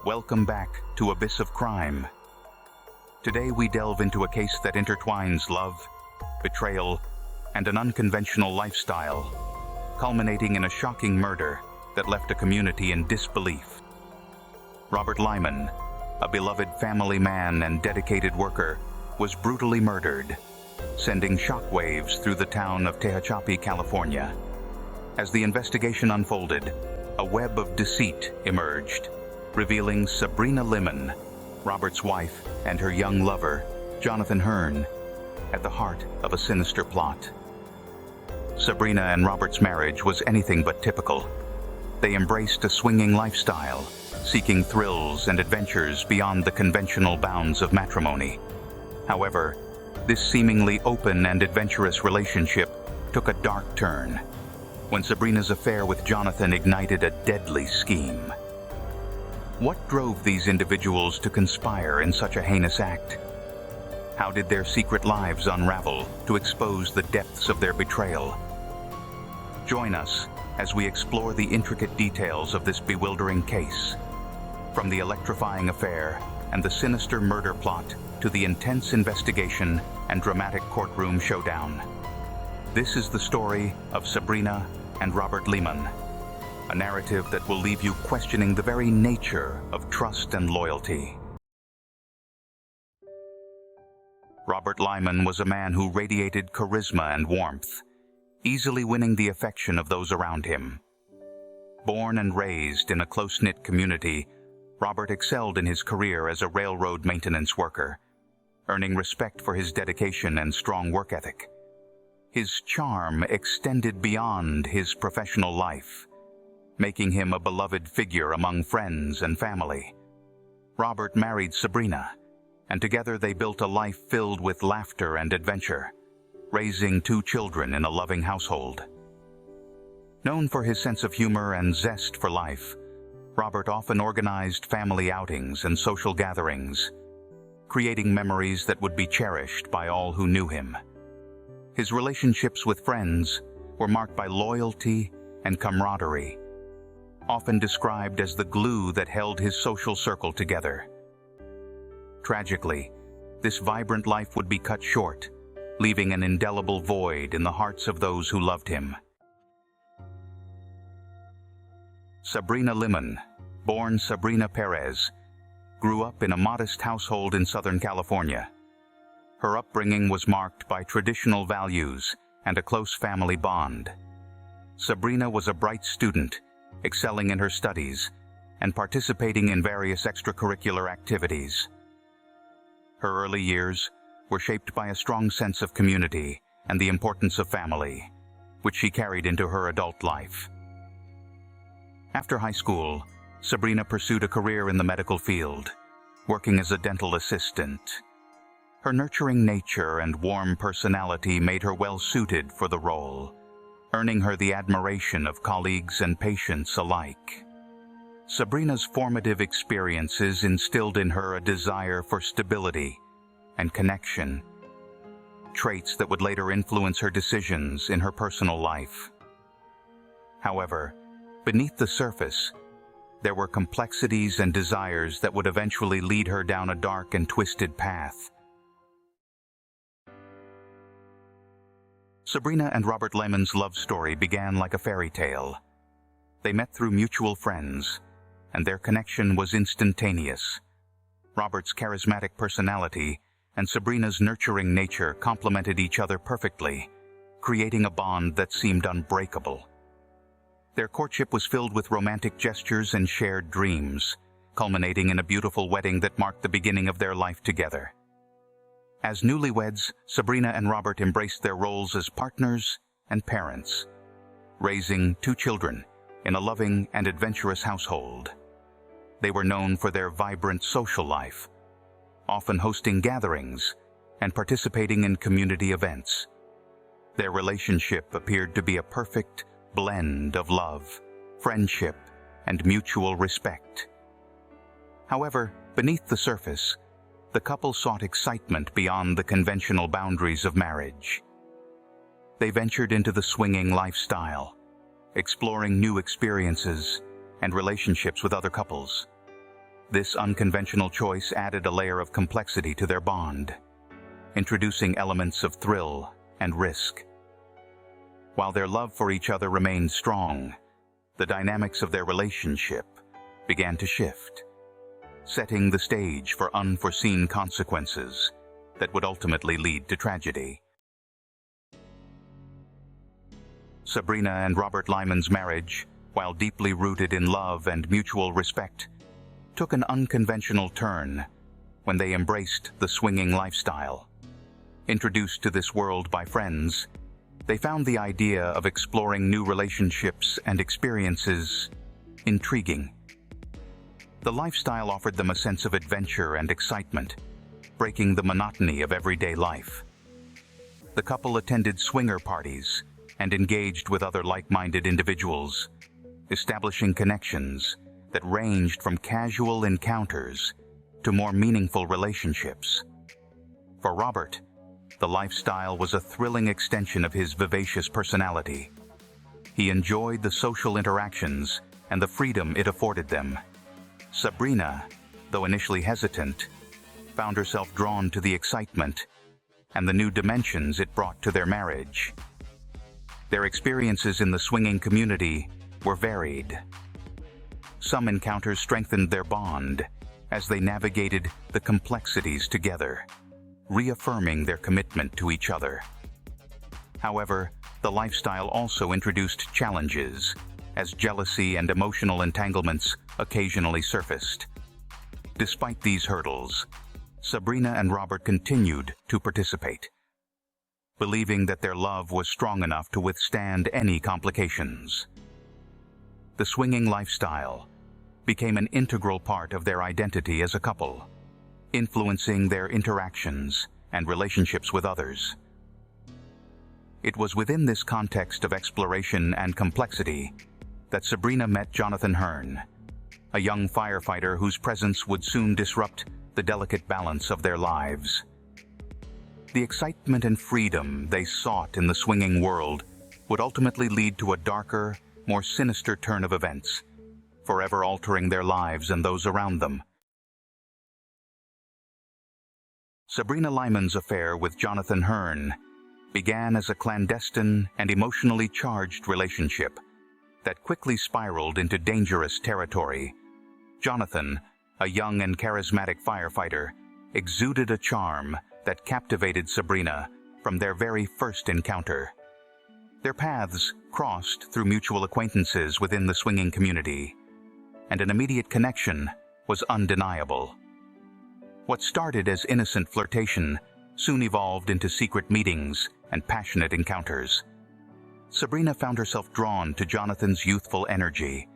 Welcome back to Abyss of Crime. Today we delve into a case that intertwines love, betrayal, and an unconventional lifestyle, culminating in a shocking murder that left a community in disbelief. Robert Lyman, a beloved family man and dedicated worker, was brutally murdered, sending shockwaves through the town of Tehachapi, California. As the investigation unfolded, a web of deceit emerged, revealing Sabrina Lyman, Robert's wife, and her young lover, Jonathan Hearn, at the heart of a sinister plot. Sabrina and Robert's marriage was anything but typical. They embraced a swinging lifestyle, seeking thrills and adventures beyond the conventional bounds of matrimony. However, this seemingly open and adventurous relationship took a dark turn when Sabrina's affair with Jonathan ignited a deadly scheme. What drove these individuals to conspire in such a heinous act? How did their secret lives unravel to expose the depths of their betrayal? Join us as we explore the intricate details of this bewildering case, from the electrifying affair and the sinister murder plot to the intense investigation and dramatic courtroom showdown. This is the story of Sabrina and Robert Lyman, a narrative that will leave you questioning the very nature of trust and loyalty. Robert Lyman was a man who radiated charisma and warmth, easily winning the affection of those around him. Born and raised in a close-knit community, Robert excelled in his career as a railroad maintenance worker, earning respect for his dedication and strong work ethic. His charm extended beyond his professional life, making him a beloved figure among friends and family. Robert married Sabrina, and together they built a life filled with laughter and adventure, raising 2 children in a loving household. Known for his sense of humor and zest for life, Robert often organized family outings and social gatherings, creating memories that would be cherished by all who knew him. His relationships with friends were marked by loyalty and camaraderie, often described as the glue that held his social circle together. Tragically, this vibrant life would be cut short, leaving an indelible void in the hearts of those who loved him. Sabrina Lyman, born Sabrina Perez, grew up in a modest household in Southern California. Her upbringing was marked by traditional values and a close family bond. Sabrina was a bright student, excelling in her studies and participating in various extracurricular activities. Her early years were shaped by a strong sense of community and the importance of family, which she carried into her adult life. After high school, Sabrina pursued a career in the medical field, working as a dental assistant. Her nurturing nature and warm personality made her well-suited for the role, earning her the admiration of colleagues and patients alike. Sabrina's formative experiences instilled in her a desire for stability and connection, traits that would later influence her decisions in her personal life. However, beneath the surface, there were complexities and desires that would eventually lead her down a dark and twisted path. Sabrina and Robert Lyman's love story began like a fairy tale. They met through mutual friends, and their connection was instantaneous. Robert's charismatic personality and Sabrina's nurturing nature complemented each other perfectly, creating a bond that seemed unbreakable. Their courtship was filled with romantic gestures and shared dreams, culminating in a beautiful wedding that marked the beginning of their life together. As newlyweds, Sabrina and Robert embraced their roles as partners and parents, raising 2 children in a loving and adventurous household. They were known for their vibrant social life, often hosting gatherings and participating in community events. Their relationship appeared to be a perfect blend of love, friendship, and mutual respect. However, beneath the surface, the couple sought excitement beyond the conventional boundaries of marriage. They ventured into the swinging lifestyle, exploring new experiences and relationships with other couples. This unconventional choice added a layer of complexity to their bond, introducing elements of thrill and risk. While their love for each other remained strong, the dynamics of their relationship began to shift, setting the stage for unforeseen consequences that would ultimately lead to tragedy. Sabrina and Robert Lyman's marriage, while deeply rooted in love and mutual respect, took an unconventional turn when they embraced the swinging lifestyle. Introduced to this world by friends, they found the idea of exploring new relationships and experiences intriguing. The lifestyle offered them a sense of adventure and excitement, breaking the monotony of everyday life. The couple attended swinger parties and engaged with other like-minded individuals, establishing connections that ranged from casual encounters to more meaningful relationships. For Robert, the lifestyle was a thrilling extension of his vivacious personality. He enjoyed the social interactions and the freedom it afforded them. Sabrina, though initially hesitant, found herself drawn to the excitement and the new dimensions it brought to their marriage. Their experiences in the swinging community were varied. Some encounters strengthened their bond as they navigated the complexities together, reaffirming their commitment to each other. However, the lifestyle also introduced challenges, as jealousy and emotional entanglements occasionally surfaced. Despite these hurdles, Sabrina and Robert continued to participate, believing that their love was strong enough to withstand any complications. The swinging lifestyle became an integral part of their identity as a couple, influencing their interactions and relationships with others. It was within this context of exploration and complexity that Sabrina met Jonathan Hearn, a young firefighter whose presence would soon disrupt the delicate balance of their lives. The excitement and freedom they sought in the swinging world would ultimately lead to a darker, more sinister turn of events, forever altering their lives and those around them. Sabrina Lyman's affair with Jonathan Hearn began as a clandestine and emotionally charged relationship that quickly spiraled into dangerous territory. Jonathan, a young and charismatic firefighter, exuded a charm that captivated Sabrina from their very first encounter. Their paths crossed through mutual acquaintances within the swinging community, and an immediate connection was undeniable. What started as innocent flirtation soon evolved into secret meetings and passionate encounters. Sabrina found herself drawn to Jonathan's youthful energy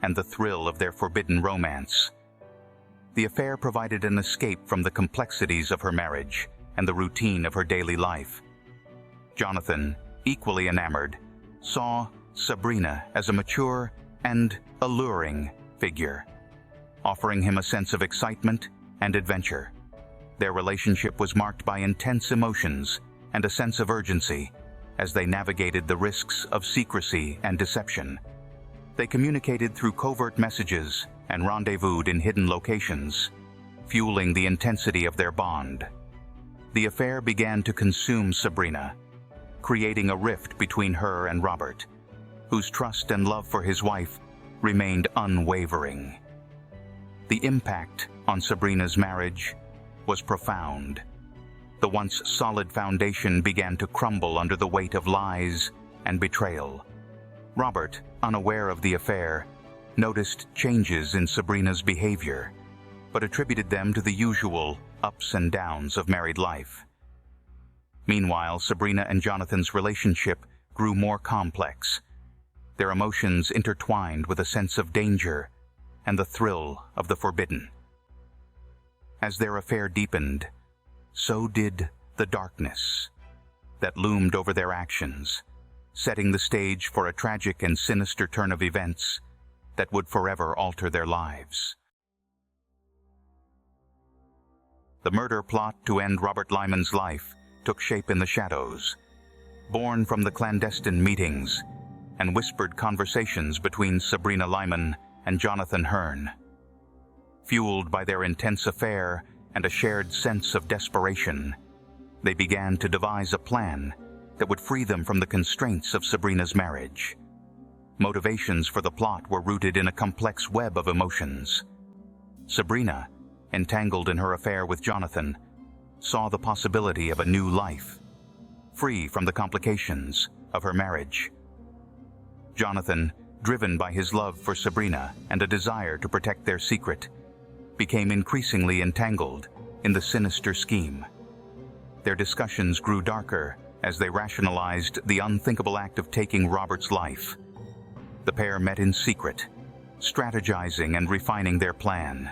and the thrill of their forbidden romance. The affair provided an escape from the complexities of her marriage and the routine of her daily life. Jonathan, equally enamored, saw Sabrina as a mature and alluring figure, offering him a sense of excitement and adventure. Their relationship was marked by intense emotions and a sense of urgency as they navigated the risks of secrecy and deception. They communicated through covert messages and rendezvoused in hidden locations, fueling the intensity of their bond. The affair began to consume Sabrina, creating a rift between her and Robert, whose trust and love for his wife remained unwavering. The impact on Sabrina's marriage was profound. The once solid foundation began to crumble under the weight of lies and betrayal. Robert, unaware of the affair, noticed changes in Sabrina's behavior, but attributed them to the usual ups and downs of married life. Meanwhile, Sabrina and Jonathan's relationship grew more complex, their emotions intertwined with a sense of danger and the thrill of the forbidden. As their affair deepened, so did the darkness that loomed over their actions, setting the stage for a tragic and sinister turn of events that would forever alter their lives. The murder plot to end Robert Lyman's life took shape in the shadows, born from the clandestine meetings and whispered conversations between Sabrina Lyman and Jonathan Hearn. Fueled by their intense affair and a shared sense of desperation, they began to devise a plan that would free them from the constraints of Sabrina's marriage. Motivations for the plot were rooted in a complex web of emotions. Sabrina, entangled in her affair with Jonathan, saw the possibility of a new life, free from the complications of her marriage. Jonathan, driven by his love for Sabrina and a desire to protect their secret, became increasingly entangled in the sinister scheme. Their discussions grew darker as they rationalized the unthinkable act of taking Robert's life. The pair met in secret, strategizing and refining their plan.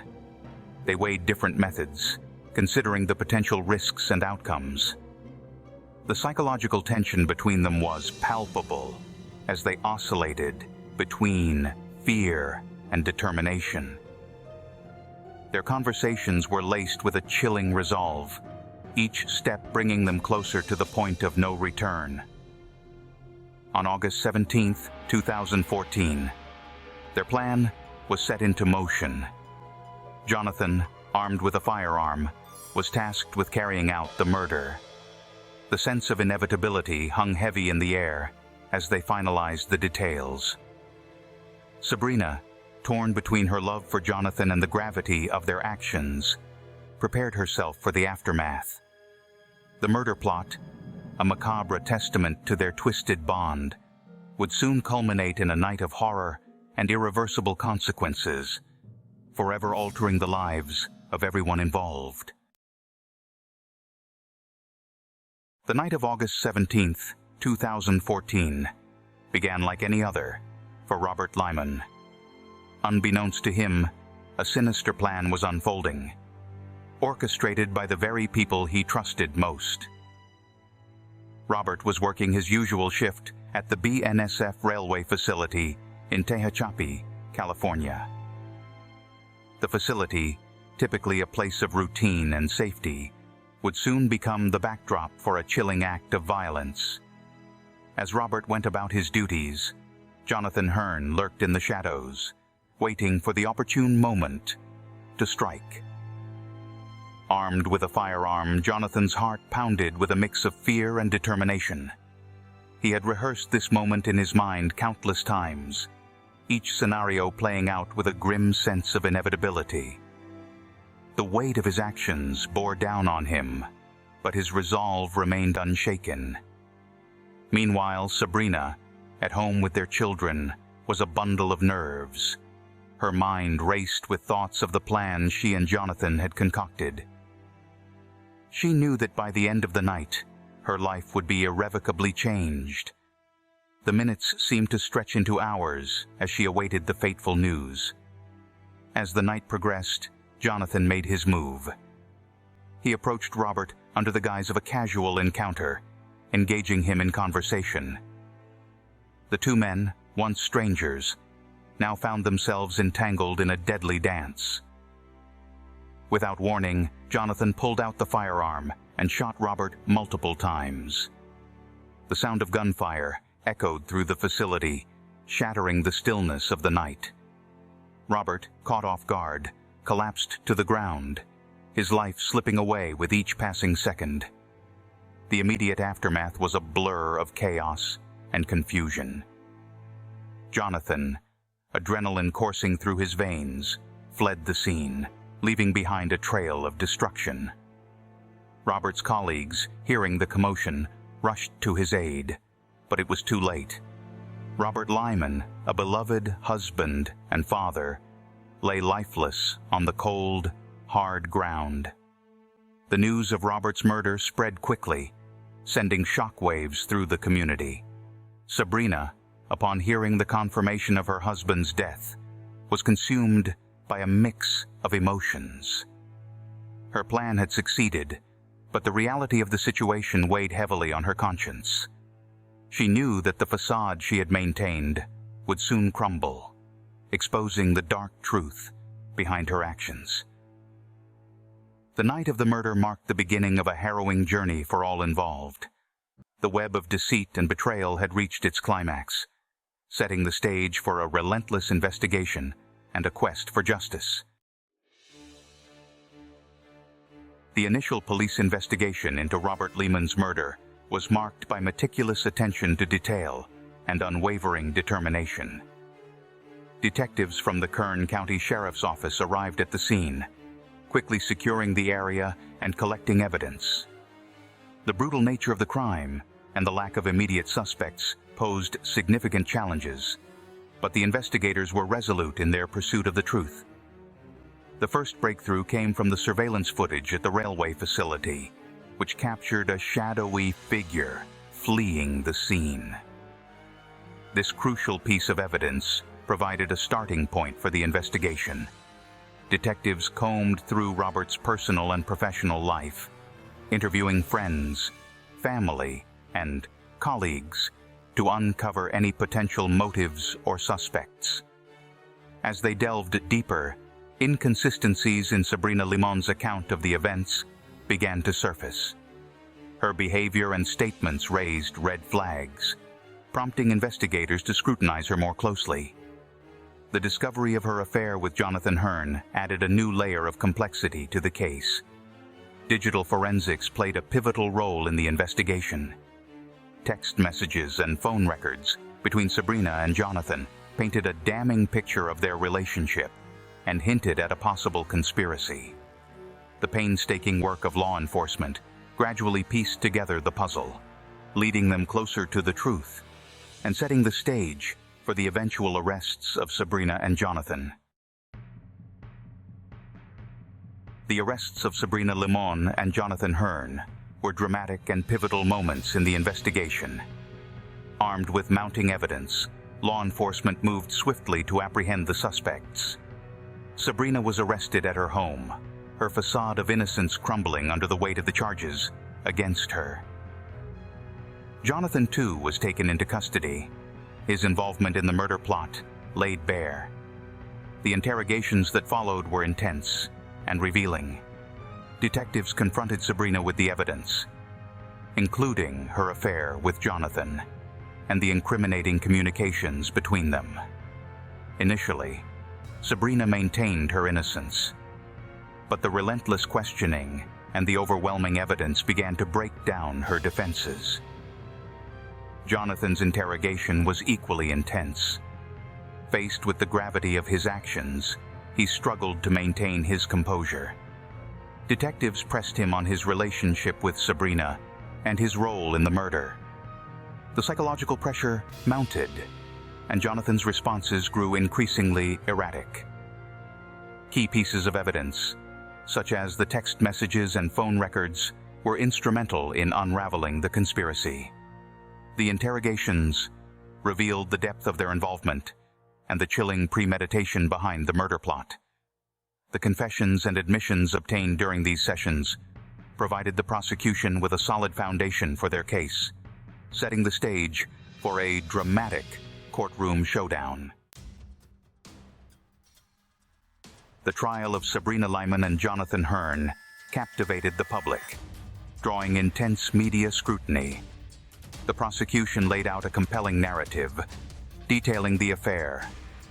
They weighed different methods, considering the potential risks and outcomes. The psychological tension between them was palpable as they oscillated between fear and determination. Their conversations were laced with a chilling resolve, each step bringing them closer to the point of no return. On August 17, 2014, their plan was set into motion. Jonathan, armed with a firearm, was tasked with carrying out the murder. The sense of inevitability hung heavy in the air as they finalized the details. Sabrina, torn between her love for Jonathan and the gravity of their actions, prepared herself for the aftermath. The murder plot, a macabre testament to their twisted bond, would soon culminate in a night of horror and irreversible consequences, forever altering the lives of everyone involved. The night of August 17, 2014, began like any other for Robert Lyman. Unbeknownst to him, a sinister plan was unfolding, orchestrated by the very people he trusted most. Robert was working his usual shift at the BNSF railway facility in Tehachapi, California. The facility, typically a place of routine and safety, would soon become the backdrop for a chilling act of violence. As Robert went about his duties, Jonathan Hearn lurked in the shadows, waiting for the opportune moment to strike. Armed with a firearm, Jonathan's heart pounded with a mix of fear and determination. He had rehearsed this moment in his mind countless times, each scenario playing out with a grim sense of inevitability. The weight of his actions bore down on him, but his resolve remained unshaken. Meanwhile, Sabrina, at home with their children, was a bundle of nerves. Her mind raced with thoughts of the plan she and Jonathan had concocted. She knew that by the end of the night, her life would be irrevocably changed. The minutes seemed to stretch into hours as she awaited the fateful news. As the night progressed, Jonathan made his move. He approached Robert under the guise of a casual encounter, engaging him in conversation. The two men, once strangers, now found themselves entangled in a deadly dance. Without warning, Jonathan pulled out the firearm and shot Robert multiple times. The sound of gunfire echoed through the facility, shattering the stillness of the night. Robert, caught off guard, collapsed to the ground, his life slipping away with each passing second. The immediate aftermath was a blur of chaos and confusion. Jonathan, adrenaline coursing through his veins, fled the scene, leaving behind a trail of destruction. Robert's colleagues, hearing the commotion, rushed to his aid, but it was too late. Robert Lyman, a beloved husband and father, lay lifeless on the cold, hard ground. The news of Robert's murder spread quickly, sending shockwaves through the community. Sabrina, upon hearing the confirmation of her husband's death, was consumed by a mix of emotions. Her plan had succeeded, but the reality of the situation weighed heavily on her conscience. She knew that the facade she had maintained would soon crumble, exposing the dark truth behind her actions. The night of the murder marked the beginning of a harrowing journey for all involved. The web of deceit and betrayal had reached its climax, setting the stage for a relentless investigation and a quest for justice. The initial police investigation into Robert Lehman's murder was marked by meticulous attention to detail and unwavering determination. Detectives from the Kern County Sheriff's Office arrived at the scene, quickly securing the area and collecting evidence. The brutal nature of the crime and the lack of immediate suspects posed significant challenges, but the investigators were resolute in their pursuit of the truth. The first breakthrough came from the surveillance footage at the railway facility, which captured a shadowy figure fleeing the scene. This crucial piece of evidence provided a starting point for the investigation. Detectives combed through Robert's personal and professional life, interviewing friends, family, and colleagues to uncover any potential motives or suspects. As they delved deeper, inconsistencies in Sabrina Limon's account of the events began to surface. Her behavior and statements raised red flags, prompting investigators to scrutinize her more closely. The discovery of her affair with Jonathan Hearn added a new layer of complexity to the case. Digital forensics played a pivotal role in the investigation. Text messages and phone records between Sabrina and Jonathan painted a damning picture of their relationship and hinted at a possible conspiracy. The painstaking work of law enforcement gradually pieced together the puzzle, leading them closer to the truth and setting the stage for the eventual arrests of Sabrina and Jonathan. The arrests of Sabrina Limon and Jonathan Hearn were dramatic and pivotal moments in the investigation. Armed with mounting evidence, law enforcement moved swiftly to apprehend the suspects. Sabrina was arrested at her home, her facade of innocence crumbling under the weight of the charges against her. Jonathan, too, was taken into custody, his involvement in the murder plot laid bare. The interrogations that followed were intense and revealing. Detectives confronted Sabrina with the evidence, including her affair with Jonathan and the incriminating communications between them. Initially, Sabrina maintained her innocence, but the relentless questioning and the overwhelming evidence began to break down her defenses. Jonathan's interrogation was equally intense. Faced with the gravity of his actions, he struggled to maintain his composure. Detectives pressed him on his relationship with Sabrina and his role in the murder. The psychological pressure mounted, and Jonathan's responses grew increasingly erratic. Key pieces of evidence, such as the text messages and phone records, were instrumental in unraveling the conspiracy. The interrogations revealed the depth of their involvement and the chilling premeditation behind the murder plot. The confessions and admissions obtained during these sessions provided the prosecution with a solid foundation for their case, setting the stage for a dramatic courtroom showdown. The trial of Sabrina Limon and Jonathan Hearn captivated the public, drawing intense media scrutiny. The prosecution laid out a compelling narrative, detailing the affair,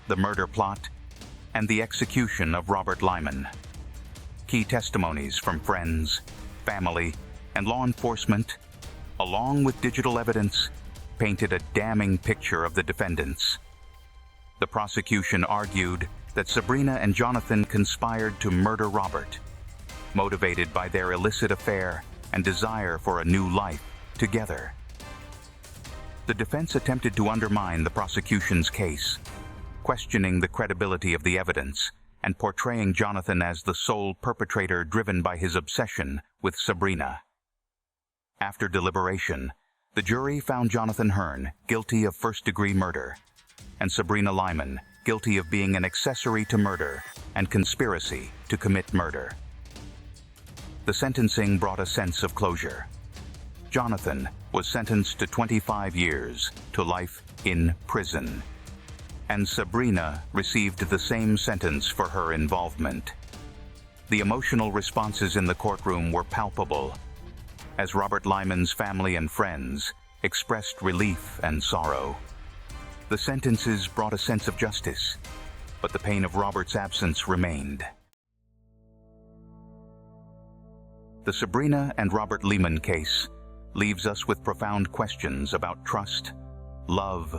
the murder plot, and the execution of Robert Limon. Key testimonies from friends, family, and law enforcement, along with digital evidence, painted a damning picture of the defendants. The prosecution argued that Sabrina and Jonathan conspired to murder Robert, motivated by their illicit affair and desire for a new life together. The defense attempted to undermine the prosecution's case, questioning the credibility of the evidence and portraying Jonathan as the sole perpetrator driven by his obsession with Sabrina. After deliberation, the jury found Jonathan Hearn guilty of first-degree murder and Sabrina Limon guilty of being an accessory to murder and conspiracy to commit murder. The sentencing brought a sense of closure. Jonathan was sentenced to 25 years to life in prison, and Sabrina received the same sentence for her involvement. The emotional responses in the courtroom were palpable, as Robert Limon's family and friends expressed relief and sorrow. The sentences brought a sense of justice, but the pain of Robert's absence remained. The Sabrina and Robert Lehman case leaves us with profound questions about trust, love,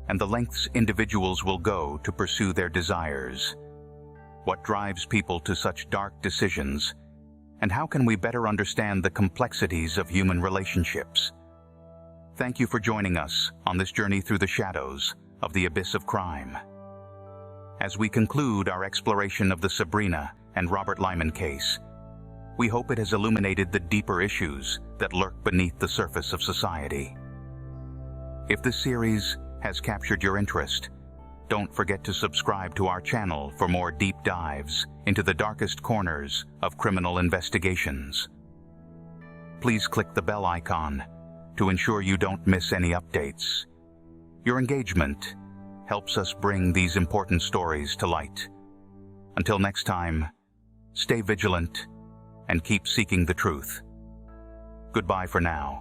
and the lengths individuals will go to pursue their desires. What drives people to such dark decisions, and how can we better understand the complexities of human relationships? Thank you for joining us on this journey through the shadows of the abyss of crime. As we conclude our exploration of the Sabrina and Robert Lehman case, we hope it has illuminated the deeper issues that lurk beneath the surface of society. If this series has captured your interest, don't forget to subscribe to our channel for more deep dives into the darkest corners of criminal investigations. Please click the bell icon to ensure you don't miss any updates. Your engagement helps us bring these important stories to light. Until next time, stay vigilant and keep seeking the truth. Goodbye for now.